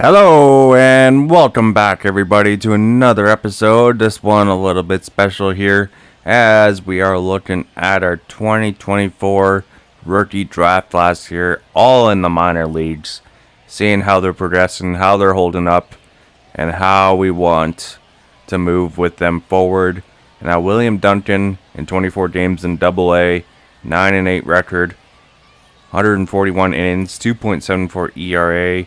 Hello and welcome back everybody to another episode. This one a little bit special here as we are looking at our 2024 rookie draft last year, all in the minor leagues, seeing how they're progressing, how they're holding up, and how we want to move with them forward. Now William Duncan in 24 games in AA, 9-8 record, 141 innings, 2.74 ERA.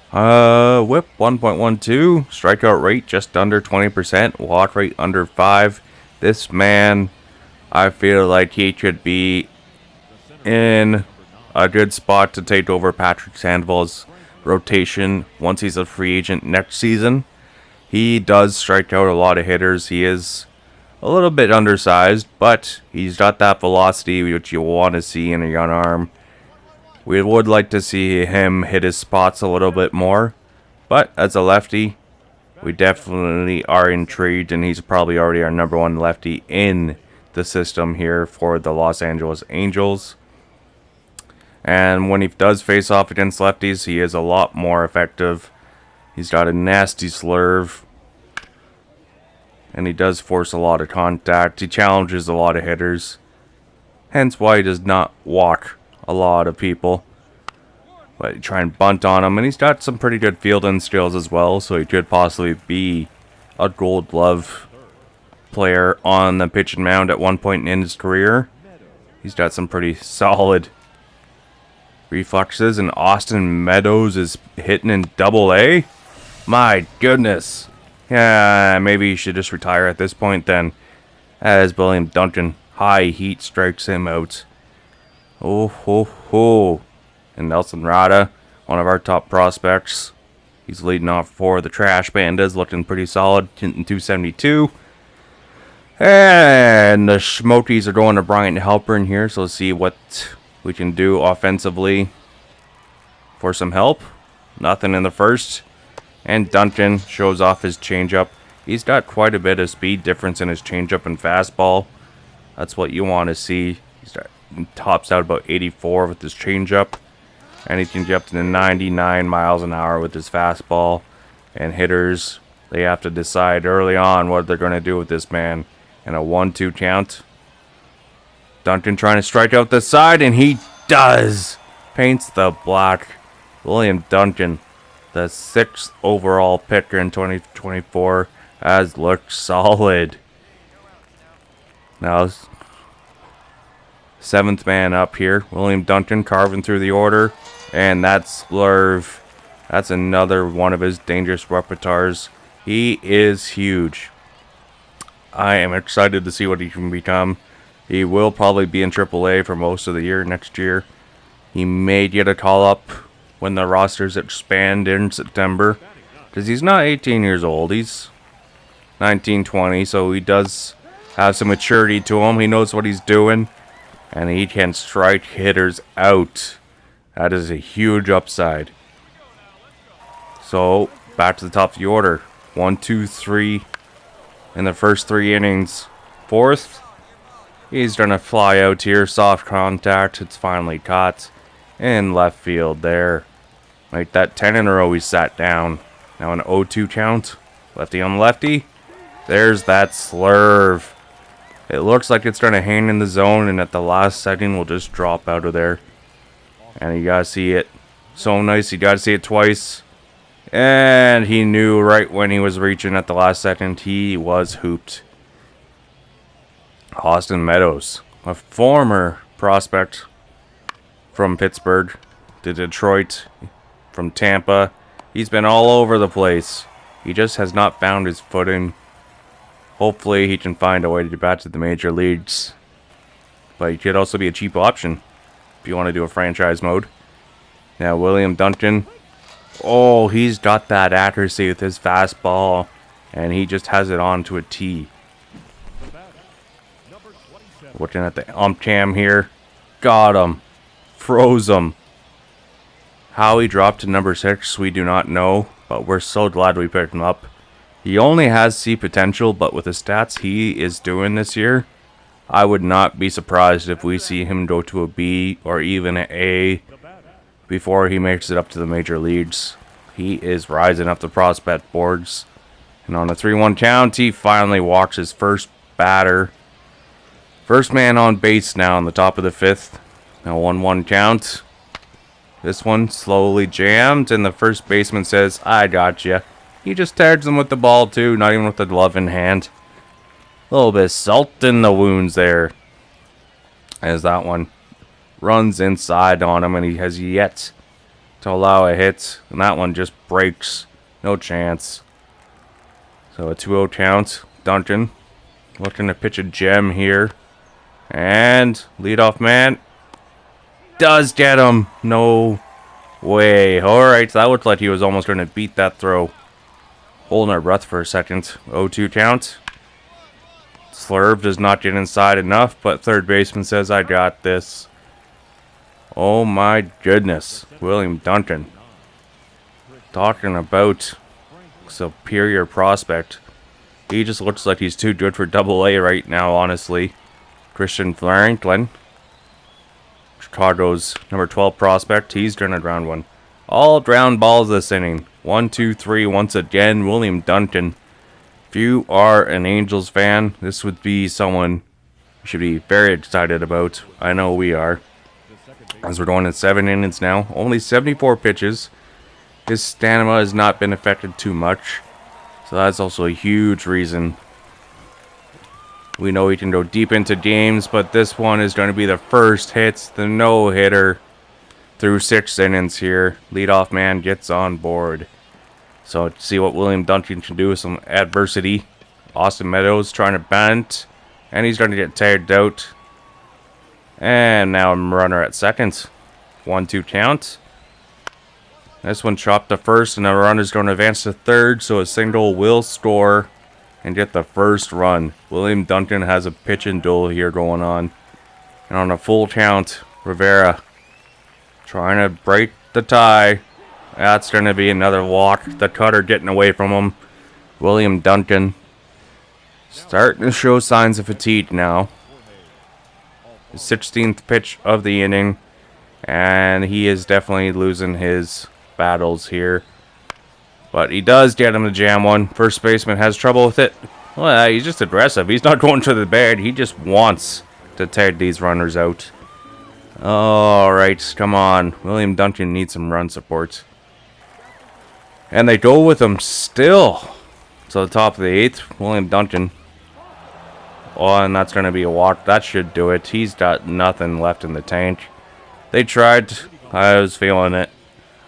Whip 1.12, strikeout rate just under 20%, walk rate under 5. This man, I feel like he could be in a good spot to take over Patrick Sandoval's rotation once he's a free agent next season. He does strike out a lot of hitters. He is a little bit undersized, but he's got that velocity which you want to see in a young arm. We would like to see him hit his spots a little bit more, but as a lefty, we definitely are intrigued, and he's probably already our number one lefty in the system here for the Los Angeles Angels. And when he does face off against lefties, he is a lot more effective. He's got a nasty slurve, and he does force a lot of contact. He challenges a lot of hitters, hence why he does not walk a lot of people, but you try and bunt on him, and he's got some pretty good fielding skills as well, so he could possibly be a Gold Glove player on the pitching mound at one point in his career. He's got some pretty solid reflexes, and Austin Meadows is hitting in AA. My goodness. Yeah, maybe he should just retire at this point then, as William Duncan high heat strikes him out. Oh ho ho. And Nelson Rada, one of our top prospects. He's leading off for the Trash Pandas, looking pretty solid, hitting 272. And the Smokies are going to Bryant Halpern here, so let's see what we can do offensively for some help. Nothing in the first. And Duncan shows off his changeup. He's got quite a bit of speed difference in his changeup and fastball. That's what you want to see. He tops out about 84 with his changeup, and he can get up to the 99 miles an hour with his fastball. And hitters, they have to decide early on what they're going to do with this man. In a 1-2 count, Duncan trying to strike out the side, and he does. Paints the black. William Duncan, the 6th overall picker in 2024, has looked solid. Now, 7th man up here, William Duncan carving through the order, and that's Slurve. That's another one of his dangerous repertoires. He is huge. I am excited to see what he can become. He will probably be in AAA for most of the year next year. He may get a call up when the rosters expand in September, because he's not 18 years old. He's 19, 20, so he does have some maturity to him. He knows what he's doing, and he can strike hitters out. That is a huge upside. So, back to the top of the order. 1, 2, 3 in the first 3 innings. 4th, he's going to fly out here. Soft contact. It's finally caught in left field there. Like that 10 in a row he sat down. Now an 0-2 count. Lefty on lefty. There's that slurve. It looks like it's going to hang in the zone, and at the last second will just drop out of there. And you got to see it. So nice. You got to see it twice. And he knew right when he was reaching at the last second. He was hooped. Austin Meadows, a former prospect from Pittsburgh to Detroit, from Tampa. He's been all over the place. He just has not found his footing. Hopefully he can find a way to get back to the major leagues. But he could also be a cheap option if you want to do a franchise mode. Now William Duncan. Oh, he's got that accuracy with his fastball, and he just has it on to a T. Looking at the ump cam here. Got him. Froze him. How he dropped to number 6, we do not know, but we're so glad we picked him up. He only has C potential, but with the stats he is doing this year, I would not be surprised if we see him go to a B or even an A before he makes it up to the major leagues. He is rising up the prospect boards. And on a 3-1 count, he finally walks his first batter. First man on base now on the top of the 5th. Now 1-1 count. This one slowly jammed, and the first baseman says, I got you. He just tags him with the ball too, not even with the glove in hand. A little bit of salt in the wounds there. As that one runs inside on him, and he has yet to allow a hit. And that one just breaks. No chance. So a 2-0 count. Duncan looking to pitch a gem here. And leadoff man does get him. No way. Alright, so that looked like he was almost going to beat that throw. Holding our breath for a second. 0-2 count. Slurve does not get inside enough, but third baseman says, I got this. Oh my goodness. William Duncan. Talking about superior prospect. He just looks like he's too good for AA right now, honestly. Christian Franklin, Chicago's number 12 prospect. He's turning around one. All ground balls this inning. 1, 2, 3 once again. William Duncan. If you are an Angels fan, this would be someone you should be very excited about. I know we are. As we're going in 7 innings now. Only 74 pitches. His stamina has not been affected too much. So that's also a huge reason. We know he can go deep into games, but this one is going to be the first hit, the no-hitter through 6 innings here. Leadoff man gets on board. So let's see what William Duncan can do with some adversity. Austin Meadows trying to bunt, and he's going to get tagged out. And now a runner at second. 1-2 count. This one chopped to first, and the runner's going to advance to third, so a single will score and get the first run. William Duncan has a pitch and duel here going on. And on a full count, Rivera trying to break the tie. That's going to be another walk. The cutter getting away from him. William Duncan starting to show signs of fatigue now. His 16th pitch of the inning. And he is definitely losing his battles here. But he does get him to jam one. First baseman has trouble with it. Well, he's just aggressive. He's not going to the bag. He just wants to tag these runners out. Alright, come on. William Duncan needs some run support. And they go with him still. So the top of the 8th, William Duncan. Oh, and that's going to be a walk. That should do it. He's got nothing left in the tank. They tried. I was feeling it.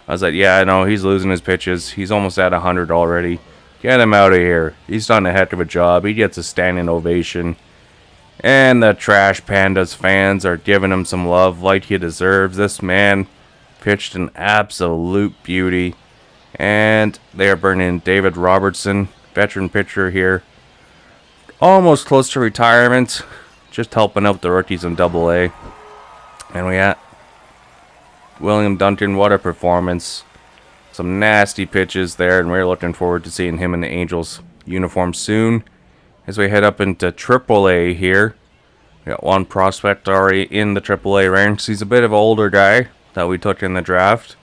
I was like, yeah, I know. He's losing his pitches. He's almost at 100 already. Get him out of here. He's done a heck of a job. He gets a standing ovation. And the Trash Pandas fans are giving him some love like he deserves. This man pitched an absolute beauty. And they are burning David Robertson, veteran pitcher here. Almost close to retirement. Just helping out the rookies in AA. And we got William Duncan. What a performance. Some nasty pitches there. And we're looking forward to seeing him in the Angels uniform soon. As we head up into AAA here. We got one prospect already in the AAA ranks. He's a bit of an older guy that we took in the draft.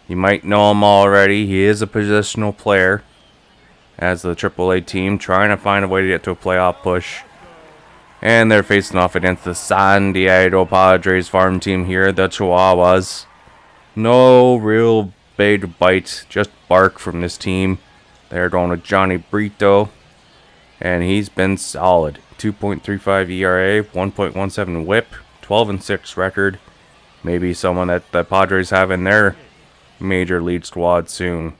You might know him already. He is a positional player. As the AAA team trying to find a way to get to a playoff push. And they're facing off against the San Diego Padres farm team here, the Chihuahuas. No real big bite, just bark from this team. They're going with Johnny Brito. And he's been solid. 2.35 ERA, 1.17 whip, 12-6 record. Maybe someone that the Padres have in their major league squad soon.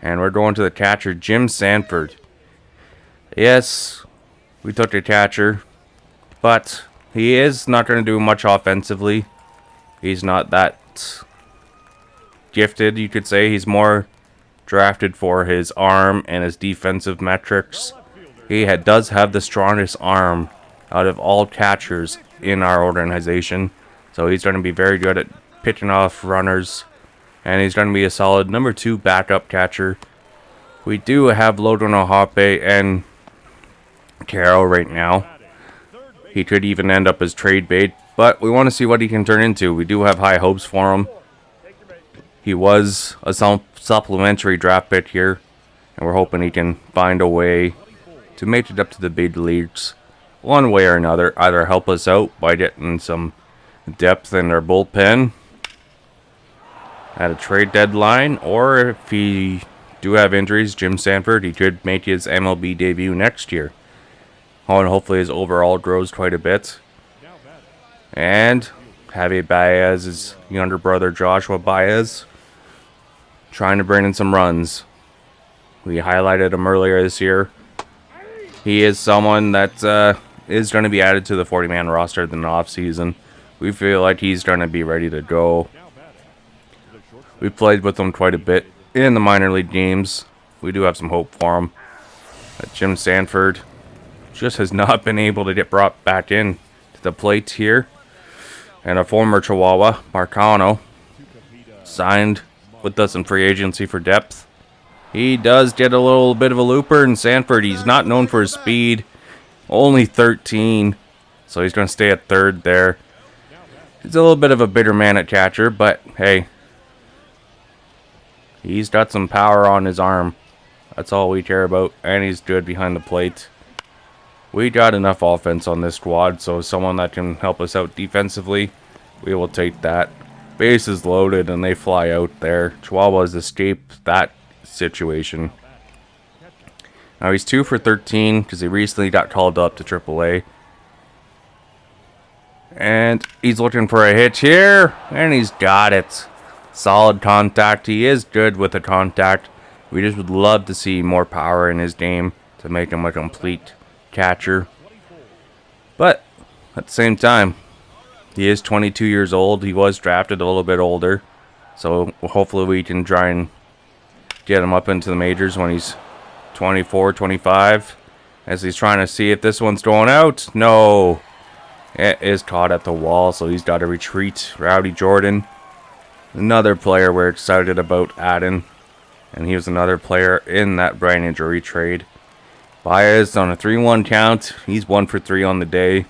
And we're going to the catcher, Jim Sanford. Yes, we took a catcher, but he is not going to do much offensively. He's not that gifted, you could say. He's more drafted for his arm and his defensive metrics. He does have the strongest arm out of all catchers in our organization. So he's going to be very good at pitching off runners. And he's going to be a solid number 2 backup catcher. We do have Logan Ohape and Carroll right now. He could even end up as trade bait. But we want to see what he can turn into. We do have high hopes for him. He was a supplementary draft pick here, and we're hoping he can find a way to make it up to the big leagues one way or another. Either help us out by getting some depth in our bullpen at a trade deadline, or if he do have injuries, Jim Sanford, he could make his MLB debut next year. And hopefully his overall grows quite a bit. And Javier Baez's younger brother, Joshua Baez, trying to bring in some runs. We highlighted him earlier this year. He is someone that is going to be added to the 40-man roster in the offseason. We feel like he's going to be ready to go. We played with him quite a bit in the minor league games. We do have some hope for him. But Jim Sanford just has not been able to get brought back in to the plate here. And a former Chihuahua, Marcano, signed with us in free agency for depth. He does get a little bit of a looper, and Sanford, he's not known for his speed. Only 13, so he's going to stay at third there. He's a little bit of a bitter man at catcher, but hey, he's got some power on his arm. That's all we care about, and he's good behind the plate. We got enough offense on this squad, so someone that can help us out defensively, we will take that. Bases loaded, and they fly out there. Chihuahuas escaped that situation. Now he's 2 for 13 because he recently got called up to AAA. And he's looking for a hit here, and he's got it. Solid contact. He is good with the contact. We just would love to see more power in his game to make him a complete catcher. But at the same time, he is 22 years old. He was drafted a little bit older, so hopefully we can try and get him up into the majors when he's 24, 25, as he's trying to see if this one's going out. No, it is caught at the wall, so he's got to retreat. Rowdy Jordan, another player we're excited about adding, and he was another player in that brain injury trade. Baez on a 3-1 count. He's 1 for 3 on the day.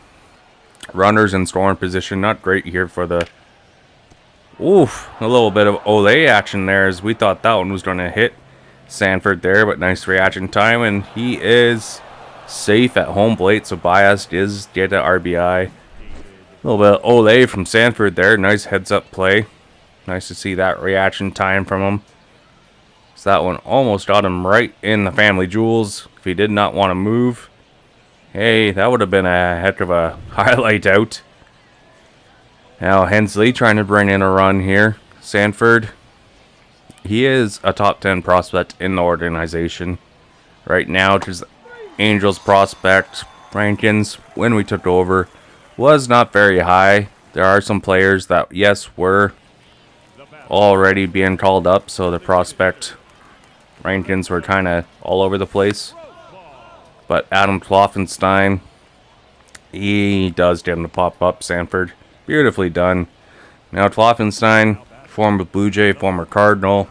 Runners in scoring position. Not great here for the... Oof, a little bit of LAA action there, as we thought that one was going to hit Sanford there, but nice reaction time, and he is safe at home plate, so Baez does get an RBI. A little bit of LAA from Sanford there. Nice heads-up play. Nice to see that reaction time from him. So that one almost got him right in the family jewels. If he did not want to move, hey, that would have been a heck of a highlight out. Now Hensley trying to bring in a run here. Sanford, he is a top 10 prospect in the organization. Right now, just Angels prospect rankings when we took over was not very high. There are some players that, yes, were already being called up, so the prospect rankings were kind of all over the place. But Adam Kloffenstein, he does get him to pop up. Sanford, beautifully done. Now Kloffenstein, former Blue Jay, former Cardinal.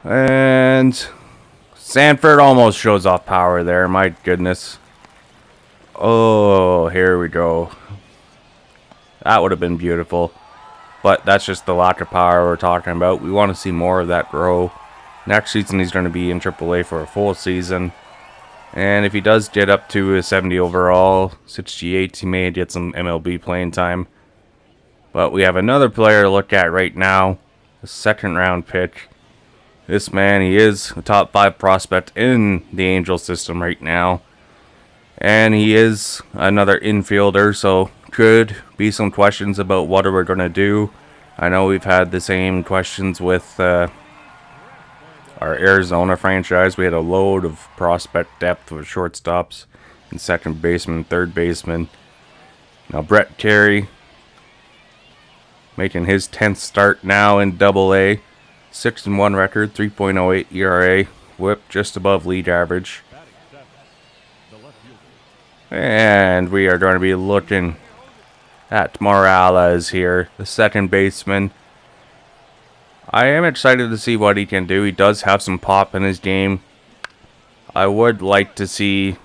And Sanford almost shows off power there. My goodness. Oh, here we go. That would have been beautiful. But that's just the lack of power we're talking about. We want to see more of that grow. Next season he's going to be in AAA for a full season. And if he does get up to a 70 overall, 68, he may get some MLB playing time. But we have another player to look at right now. A second round pick. This man, he is a top 5 prospect in the Angel system right now. And he is another infielder, so could be some questions about what we're going to do. I know we've had the same questions with our Arizona franchise. We had a load of prospect depth with shortstops and second baseman, third baseman. Now Brett Carey making his 10th start now in AA. 6-1 record, 3.08 ERA, whip just above league average. And we are going to be looking at Morales here, the second baseman. I am excited to see what he can do. He does have some pop in his game. I would like to see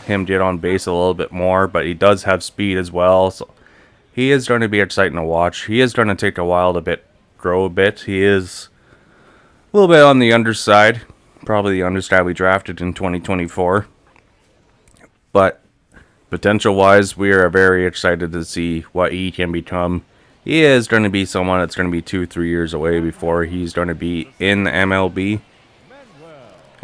him get on base a little bit more, but he does have speed as well. So he is going to be exciting to watch. He is going to take a while to grow a bit. He is a little bit on the underside, probably the underside we drafted in 2024. But potential-wise, we are very excited to see what he can become. He is going to be someone that's going to be 2-3 years away before he's going to be in the MLB.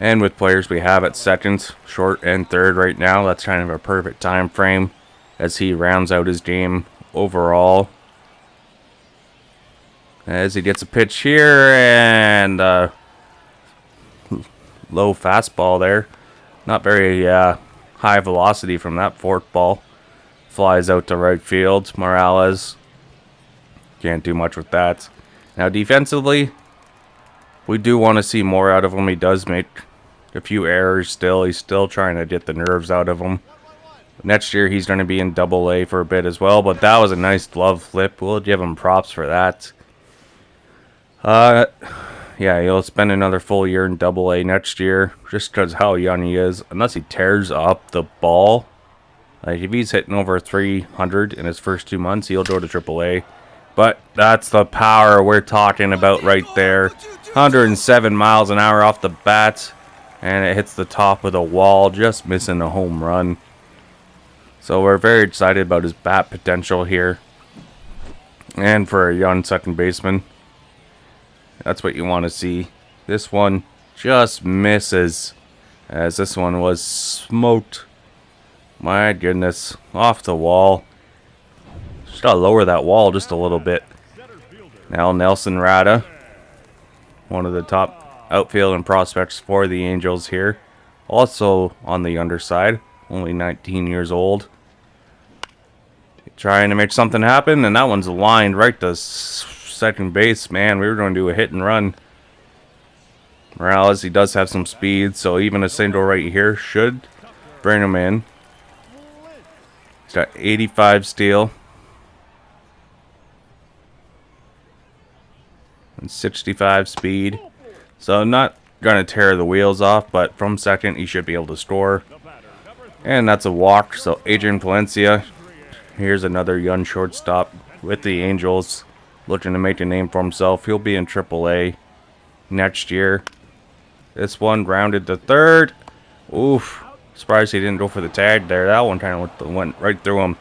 And with players we have at second, short, and third right now, that's kind of a perfect time frame as he rounds out his game overall. As he gets a pitch here, and low fastball there. Not very high velocity from that forkball. Flies out to right field. Morales can't do much with that. Now defensively, we do want to see more out of him. He does make a few errors still. He's still trying to get the nerves out of him. Next year he's going to be in AA for a bit as well, but that was a nice glove flip. We'll give him props for that. Yeah, he'll spend another full year in AA next year, just because how young he is. Unless he tears up the ball. Like, if he's hitting over 300 in his first 2 months, he'll go to AAA. But that's the power we're talking about right there. 107 miles an hour off the bat. And it hits the top of the wall, just missing a home run. So we're very excited about his bat potential here. And for a young second baseman, that's what you want to see. This one just misses, as this one was smoked. My goodness, off the wall. Just gotta lower that wall just a little bit. Now Nelson Rada, one of the top outfield and prospects for the Angels here. Also on the underside, only 19 years old. Trying to make something happen, and that one's lined right to second base. Man, we were going to do a hit and run. Morales, he does have some speed, so even a single right here should bring him in. He's got 85 steal. And 65 speed. So not going to tear the wheels off, but from second he should be able to score. And that's a walk. So Adrian Palencia, here's another young shortstop with the Angels, looking to make a name for himself. He'll be in AAA next year. This one grounded to third. Oof. Surprised he didn't go for the tag there. That one kind of went right through him.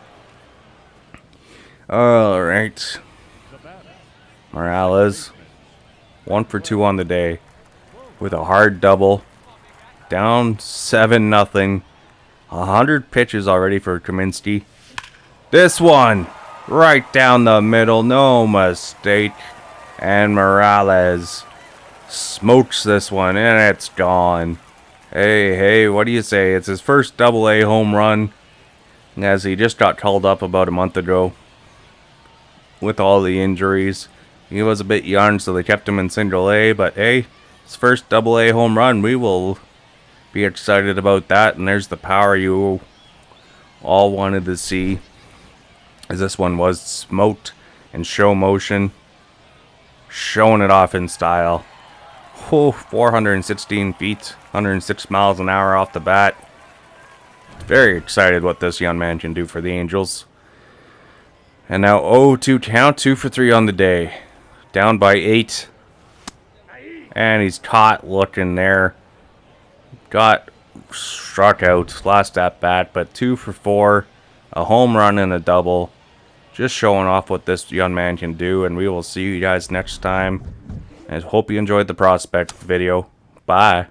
Alright. Morales. 1 for 2 on the day. With a hard double. Down 7-0. 100 pitches already for Kaminsky. This one. Right down the middle. No mistake. And Morales smokes this one. And it's gone. Hey, what do you say? It's his first AA home run. As he just got called up about a month ago. With all the injuries. He was a bit young, so they kept him in single A. But hey, his first AA home run. We will be excited about that. And there's the power you all wanted to see. As this one was smoked in show motion. Showing it off in style. Oh, 416 feet. 106 miles an hour off the bat. Very excited what this young man can do for the Angels. And now 0-2 count. 2 for 3 on the day. Down by 8. And he's caught looking there. Got struck out last at bat, but 2 for 4. A home run and a double. Just showing off what this young man can do. And we will see you guys next time. And hope you enjoyed the prospect video. Bye.